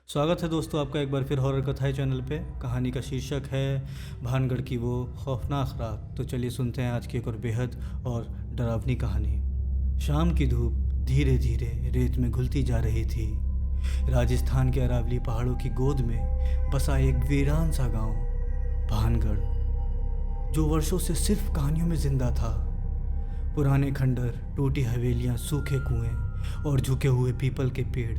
स्वागत है दोस्तों आपका एक बार फिर हॉरर कथाएं चैनल पे। कहानी का शीर्षक है भानगढ़ की वो खौफनाक रात। तो चलिए सुनते हैं आज की एक और बेहद और डरावनी कहानी। शाम की धूप धीरे धीरे रेत में घुलती जा रही थी। राजस्थान के अरावली पहाड़ों की गोद में बसा एक वीरान सा गांव भानगढ़, जो वर्षों से सिर्फ कहानियों में जिंदा था। पुराने खंडर, टूटी हवेलियां, सूखे कुएं और झुके हुए पीपल के पेड़,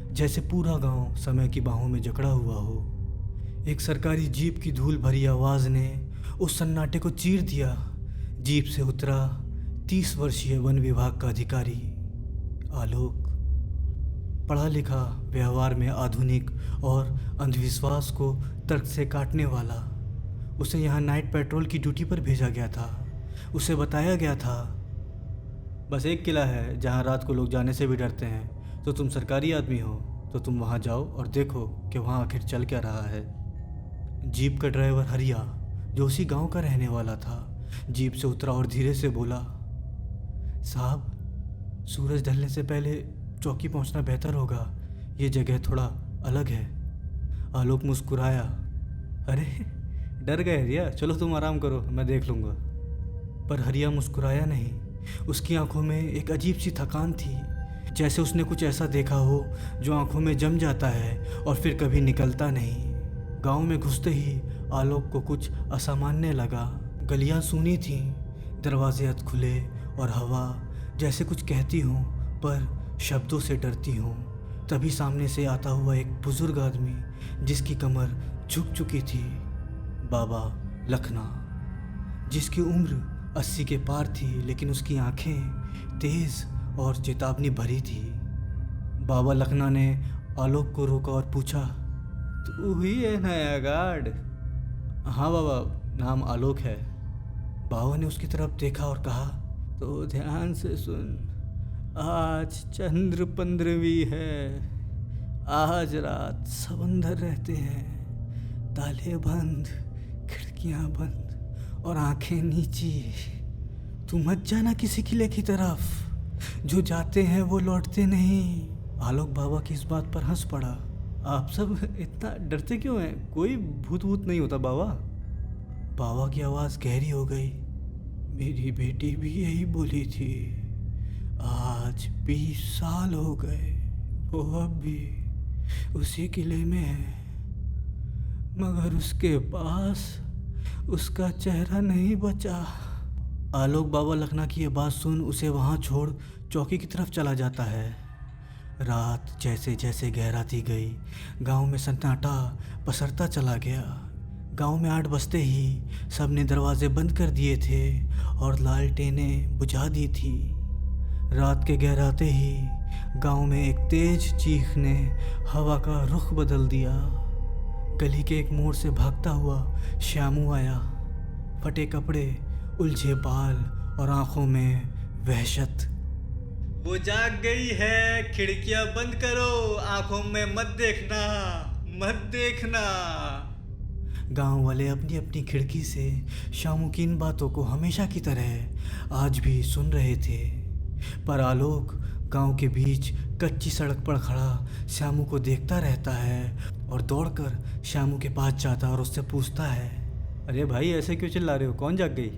जैसे पूरा गांव समय की बाहों में जकड़ा हुआ हो। एक सरकारी जीप की धूल भरी आवाज़ ने उस सन्नाटे को चीर दिया। जीप से उतरा 30 वर्षीय वन विभाग का अधिकारी आलोक। पढ़ा लिखा, व्यवहार में आधुनिक और अंधविश्वास को तर्क से काटने वाला। उसे यहाँ नाइट पेट्रोल की ड्यूटी पर भेजा गया था। उसे बताया गया था, बस एक किला है जहाँ रात को लोग जाने से भी डरते हैं। तो तुम सरकारी आदमी हो तो तुम वहाँ जाओ और देखो कि वहाँ आखिर चल क्या रहा है। जीप का ड्राइवर हरिया, जो उसी गांव का रहने वाला था, जीप से उतरा और धीरे से बोला, साहब, सूरज ढलने से पहले चौकी पहुंचना बेहतर होगा। ये जगह थोड़ा अलग है। आलोक मुस्कुराया। अरे डर गए हरिया, चलो तुम आराम करो, मैं देख लूँगा। पर हरिया मुस्कुराया नहीं। उसकी आंखों में एक अजीब सी थकान थी, जैसे उसने कुछ ऐसा देखा हो जो आंखों में जम जाता है और फिर कभी निकलता नहीं। गांव में घुसते ही आलोक को कुछ असामान्य लगा। गलियां सूनी थीं, दरवाजे अध खुले और हवा जैसे कुछ कहती हो पर शब्दों से डरती हो। तभी सामने से आता हुआ एक बुजुर्ग आदमी, जिसकी कमर झुक चुकी थी, बाबा लखना, जिसकी उम्र 80 के पार थी, लेकिन उसकी आंखें तेज और चेतावनी भरी थी। बाबा लखना ने आलोक को रोका और पूछा, तू ही है नया गार्ड? हाँ बाबा, नाम आलोक है। बाबा ने उसकी तरफ देखा और कहा, तो ध्यान से सुन, आज चंद्र 15वीं है। आज रात सब अंदर रहते हैं, ताले बंद, खिड़कियां बंद और आंखें नीची। तू मत जाना किसी किले की तरफ, जो जाते हैं वो लौटते नहीं। आलोक बाबा की इस बात पर हंस पड़ा। आप सब इतना डरते क्यों हैं? कोई भूत वूत नहीं होता बाबा। बाबा की आवाज़ गहरी हो गई। मेरी बेटी भी यही बोली थी। आज 20 साल हो गए, वो अब भी उसी किले में है, मगर उसके पास उसका चेहरा नहीं बचा। आलोक बाबा लखना की ये बात सुन उसे वहाँ छोड़ चौकी की तरफ चला जाता है। रात जैसे जैसे गहराती गई, गांव में सन्नाटा पसरता चला गया। गांव में 8 बजते ही सबने दरवाजे बंद कर दिए थे और लालटेनें बुझा दी थी। रात के गहराते ही गांव में एक तेज चीख ने हवा का रुख बदल दिया। गली के एक मोड़ से भागता हुआ श्यामू आया। फटे कपड़े, उलझे बाल और आंखों में वहशत। वो जाग गई है, खिड़कियां बंद करो, आंखों में मत देखना, मत देखना। गांव वाले अपनी अपनी खिड़की से श्यामू की इन बातों को हमेशा की तरह आज भी सुन रहे थे। पर आलोक गांव के बीच कच्ची सड़क पर खड़ा श्यामू को देखता रहता है और दौड़कर श्यामू के पास जाता और उससे पूछता है, अरे भाई ऐसे क्यों चिल्ला रहे हो, कौन जाग गई?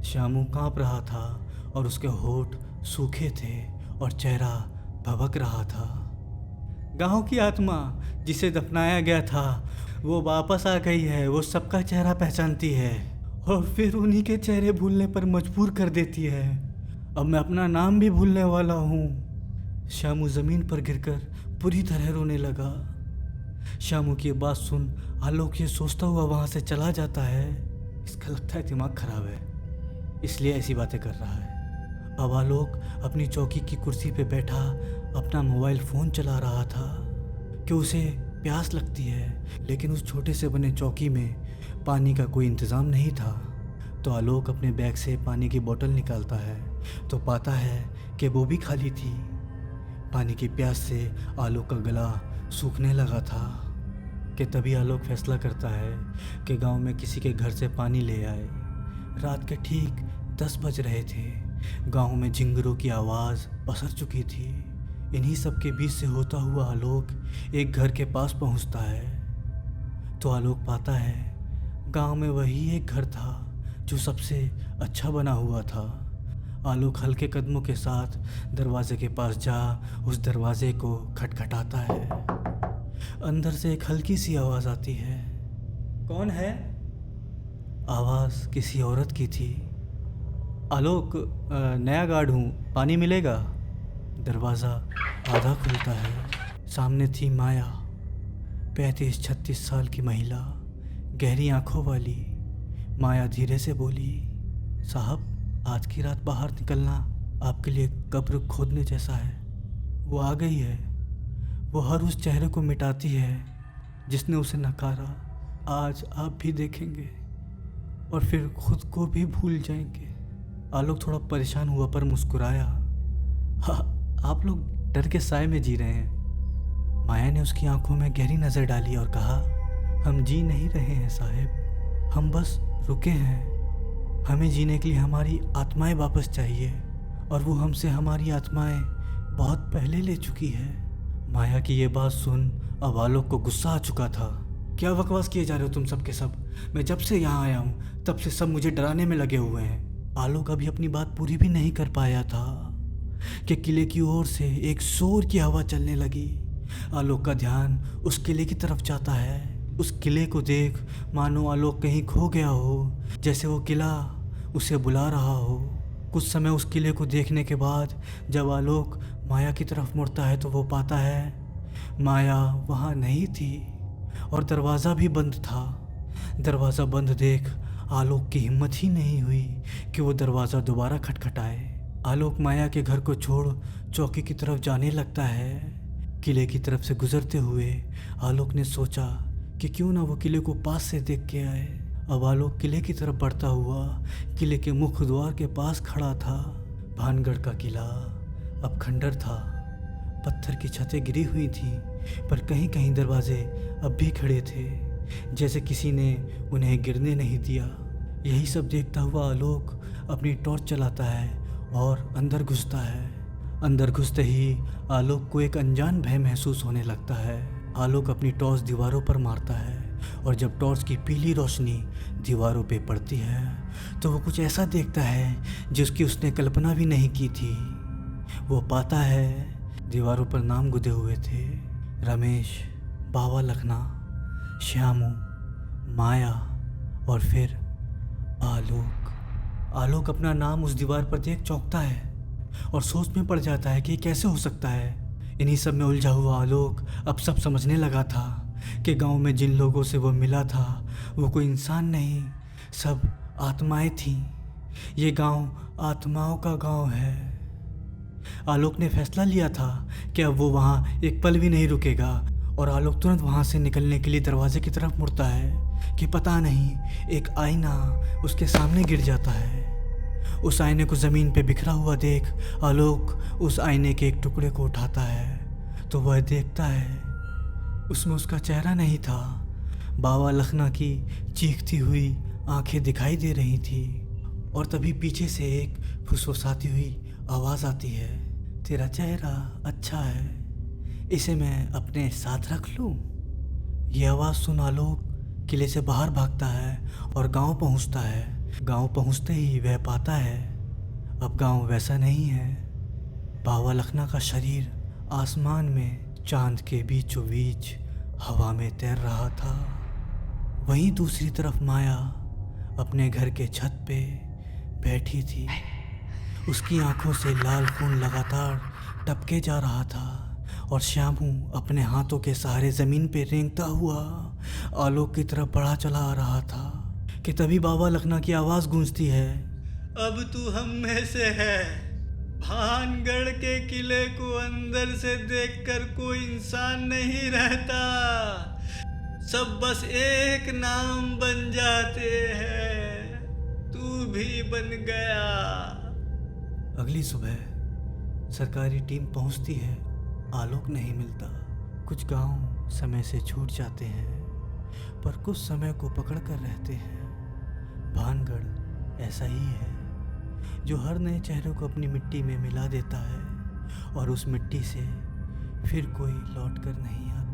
श्यामू कांप रहा था और उसके होठ सूखे थे और चेहरा भभक रहा था। गांव की आत्मा जिसे दफनाया गया था वो वापस आ गई है। वो सबका चेहरा पहचानती है और फिर उन्हीं के चेहरे भूलने पर मजबूर कर देती है। अब मैं अपना नाम भी भूलने वाला हूँ। श्यामू ज़मीन पर गिरकर पूरी तरह रोने लगा। श्यामू की बात सुन आलोक ये सोचता हुआ वहाँ से चला जाता है, इसका लगता है दिमाग खराब है, इसलिए ऐसी बातें कर रहा है। अब आलोक अपनी चौकी की कुर्सी पे बैठा अपना मोबाइल फ़ोन चला रहा था कि उसे प्यास लगती है, लेकिन उस छोटे से बने चौकी में पानी का कोई इंतज़ाम नहीं था। तो आलोक अपने बैग से पानी की बोतल निकालता है तो पाता है कि वो भी खाली थी। पानी की प्यास से आलोक का गला सूखने लगा था कि तभी आलोक फैसला करता है कि गांव में किसी के घर से पानी ले आए। रात के ठीक 10 बज रहे थे। गांव में झिंगुरों की आवाज़ पसर चुकी थी। इन्हीं सब के बीच से होता हुआ आलोक एक घर के पास पहुंचता है तो आलोक पाता है गांव में वही एक घर था जो सबसे अच्छा बना हुआ था। आलोक हल्के कदमों के साथ दरवाजे के पास जा उस दरवाजे को खटखटाता है। अंदर से एक हल्की सी आवाज़ आती है। कौन है? आवाज़ किसी औरत की थी। आलोक, नया गार्ड हूँ, पानी मिलेगा? दरवाज़ा आधा खुलता है। सामने थी माया, 35-36 साल की महिला, गहरी आंखों वाली। माया धीरे से बोली, साहब, आज की रात बाहर निकलना आपके लिए कब्र खोदने जैसा है। वो आ गई है। वो हर उस चेहरे को मिटाती है जिसने उसे नकारा। आज आप भी देखेंगे और फिर खुद को भी भूल जाएंगे। आलोक थोड़ा परेशान हुआ पर मुस्कुराया। हाँ, आप लोग डर के साए में जी रहे हैं। माया ने उसकी आंखों में गहरी नज़र डाली और कहा, हम जी नहीं रहे हैं साहब, हम बस रुके हैं। हमें जीने के लिए हमारी आत्माएं वापस चाहिए और वो हमसे हमारी आत्माएं बहुत पहले ले चुकी है। माया की ये बात सुन अब आलोक को गुस्सा आ चुका था। क्या बकवास किए जा रहे हो तुम सब के सब? मैं जब से यहाँ आया हूँ तब से सब मुझे डराने में लगे हुए हैं। आलोक अभी अपनी बात पूरी भी नहीं कर पाया था कि किले की ओर से एक शोर की हवा चलने लगी। आलोक का ध्यान उस किले की तरफ जाता है। उस किले को देख मानो आलोक कहीं खो गया हो, जैसे वो किला उसे बुला रहा हो। कुछ समय उस किले को देखने के बाद जब आलोक माया की तरफ मुड़ता है तो वो पाता है माया वहाँ नहीं थी और दरवाज़ा भी बंद था। दरवाज़ा बंद देख आलोक की हिम्मत ही नहीं हुई कि वो दरवाज़ा दोबारा खटखटाए। आलोक माया के घर को छोड़ चौकी की तरफ जाने लगता है। किले की तरफ से गुजरते हुए आलोक ने सोचा कि क्यों ना वो किले को पास से देख के आए। अब आलोक किले की तरफ बढ़ता हुआ किले के मुख्य द्वार के पास खड़ा था। भानगढ़ का किला अब खंडर था। पत्थर की छतें गिरी हुई थी पर कहीं कहीं दरवाजे अब भी खड़े थे, जैसे किसी ने उन्हें गिरने नहीं दिया। यही सब देखता हुआ आलोक अपनी टॉर्च चलाता है और अंदर घुसता है। अंदर घुसते ही आलोक को एक अनजान भय महसूस होने लगता है। आलोक अपनी टॉर्च दीवारों पर मारता है और जब टॉर्च की पीली रोशनी दीवारों पे पड़ती है तो वो कुछ ऐसा देखता है जिसकी उसने कल्पना भी नहीं की थी। वो पाता है दीवारों पर नाम गुदे हुए थे, रमेश, बाबा लखना, श्यामू, माया और फिर आलोक। आलोक अपना नाम उस दीवार पर देख चौंकता है और सोच में पड़ जाता है कि ये कैसे हो सकता है। इन्हीं सब में उलझा हुआ आलोक अब सब समझने लगा था कि गांव में जिन लोगों से वो मिला था वो कोई इंसान नहीं, सब आत्माएं थीं। ये गांव आत्माओं का गांव है। आलोक ने फैसला लिया था कि अब वो वहाँ एक पल भी नहीं रुकेगा और आलोक तुरंत वहाँ से निकलने के लिए दरवाजे की तरफ मुड़ता है कि पता नहीं एक आईना उसके सामने गिर जाता है। उस आईने को ज़मीन पे बिखरा हुआ देख आलोक उस आईने के एक टुकड़े को उठाता है तो वह देखता है उसमें उसका चेहरा नहीं था। बाबा लखना की चीखती हुई आंखें दिखाई दे रही थी और तभी पीछे से एक फुसफुसाती हुई आवाज़ आती है, तेरा चेहरा अच्छा है, इसे मैं अपने साथ रख लूँ। ये आवाज़ सुन आलोक किले से बाहर भागता है और गांव पहुंचता है। गांव पहुंचते ही वह पाता है अब गांव वैसा नहीं है। बाबा लखना का शरीर आसमान में चांद के बीचों बीच हवा में तैर रहा था। वहीं दूसरी तरफ माया अपने घर के छत पे बैठी थी। उसकी आंखों से लाल खून लगातार टपके जा रहा था और श्यामू अपने हाथों के सहारे ज़मीन पे रेंगता हुआ आलोक की तरफ बढ़ा चला आ रहा था कि तभी बाबा लखना की आवाज़ गूंजती है, अब तू हम में से है। भानगढ़ के किले को अंदर से देखकर कोई इंसान नहीं रहता, सब बस एक नाम बन जाते हैं, तू भी बन गया। अगली सुबह सरकारी टीम पहुंचती है। आलोक नहीं मिलता। कुछ गांव समय से छूट जाते हैं पर कुछ समय को पकड़ कर रहते हैं। भानगढ़ ऐसा ही है जो हर नए चेहरे को अपनी मिट्टी में मिला देता है और उस मिट्टी से फिर कोई लौट कर नहीं आता।